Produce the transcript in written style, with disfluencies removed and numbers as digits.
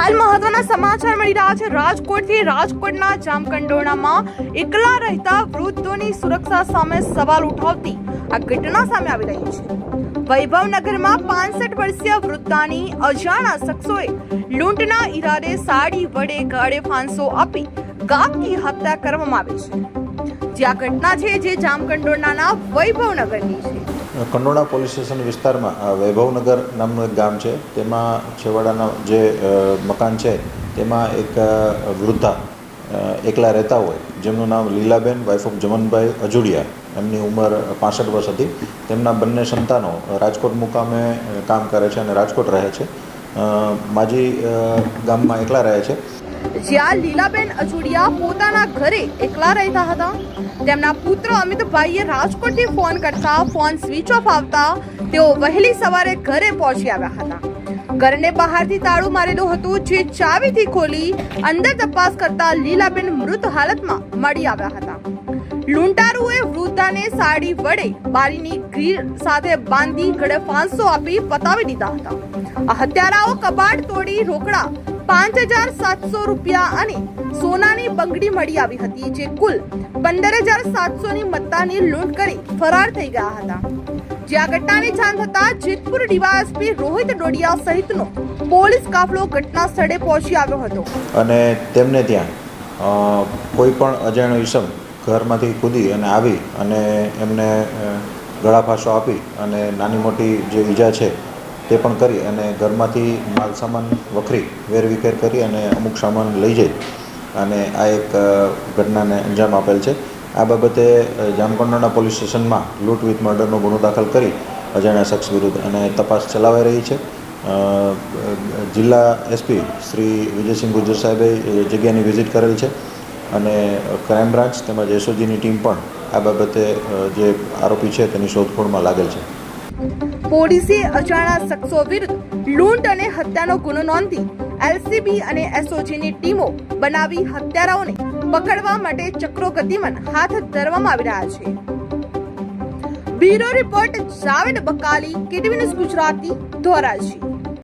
હાલ મહત્વના સમાચાર મળી રહ્યા છે રાજકોટથી। રાજકોટના જામકંડોરણામાં એકલા રહેતા વૃદ્ધોની સુરક્ષા સામે સવાલ ઉઠાવતી આ ઘટના સામે આવી રહી છે। વૈભવનગરમાં 65 વર્ષીય વૃદ્ધાની અજાણ્યા શખ્સોએ લૂંટના ઈરાદે સાડી વડે ગળે ફાંસો આપી ઘાતકી હત્યા કરવામાં આવી છે। જે આ ઘટના છે જે જામકંડોરણાના વૈભવનગરની છે। કંડોરણા પોલીસ સ્ટેશન વિસ્તારમાં વૈભવનગર નામનું એક ગામ છે। તેમાં છેવાડાના જે મકાન છે તેમાં એક વૃદ્ધા એકલા રહેતા હોય, જેમનું નામ લીલાબેન વાઇફ ઓફ જમનભાઈ અજુડિયા, એમની ઉંમર 65 વર્ષ હતી। તેમના બંને સંતાનો રાજકોટ મુકામે કામ કરે છે અને રાજકોટ રહે છે। માજી ગામમાં એકલા રહે છે। જ્યાં લીલાબેન અજુડિયા પોતાના ઘરે એકલા રહેતા હતા, તેમના પુત્ર અમિતભાઈએ રાજકોટથી ફોન કરતા ફોન સ્વિચ ઓફ આવતા તેઓ વહેલી સવારે ઘરે પહોંચી આવ્યા હતા। ઘરને બહારથી તાળું મારેલું હતું, જે ચાવીથી ખોલી અંદર તપાસ કરતા લીલાબેન મૃત હાલતમાં મળી આવ્યા હતા। લૂંટારુએ વૃદ્ધાને સાડી વડે બારીની ગ્રીલ સાથે બાંધી ગળે ફાંસો આપી પતાવી દીધા હતા। આ હત્યારાઓ કબાટ તોડી રોકડા 5,700 રૂપિયા અને સોનાની બંગડી મળી આવી હતી, જે કુલ 15,700ની મત્તાની લૂંટ કરી ફરાર થઈ ગયા હતા। જે આ ઘટનાની જાણ થતા જેતપુર ડીવાયએસપી રોહિત ડોડિયા સહિતનો પોલીસ કાફલો ઘટના સ્થળે પહોંચી આવ્યો હતો અને તેમને ત્યાં કોઈ પણ અજાણ્યો ઈસમ ઘરમાંથી કૂદી અને આવી અને એમને ગળાફાંસો આપી અને નાની મોટી જે ઈજા છે તે પણ કરી અને ઘરમાંથી માલ સામાન વખરી વેરવિખેર કરી અને અમુક સામાન લઈ જઈ અને આ એક ઘટનાને અંજામ આપેલ છે। આ બાબતે જામકંડોરણા પોલીસ સ્ટેશનમાં લૂંટ વિથ મર્ડરનો ગુનો દાખલ કરી અજાણ્યા શખ્સ વિરુદ્ધ અને તપાસ ચલાવાઈ રહી છે। જિલ્લા એસપી શ્રી વિજયસિંહ ગુજર સાહેબે જગ્યાની વિઝિટ કરેલ છે અને ક્રાઇમ બ્રાન્ચ તેમજ એસઓજીની ટીમ પણ આ બાબતે જે આરોપી છે તેની શોધખોળમાં લાગેલ છે। પોલીસે અજાણ્યા શખ્સો વિરુદ્ધ લૂંટ અને હત્યાનો ગુનો નોંધી એલસીબી અને એસઓજીની ટીમો બનાવી હત્યારાઓને પકડવા માટે ચક્રો ગતિમાન હાથ ધરવામાં આવી રહ્યા છે। Bureau report Javed Bakali, KTV news Gujarati, Dhoraji.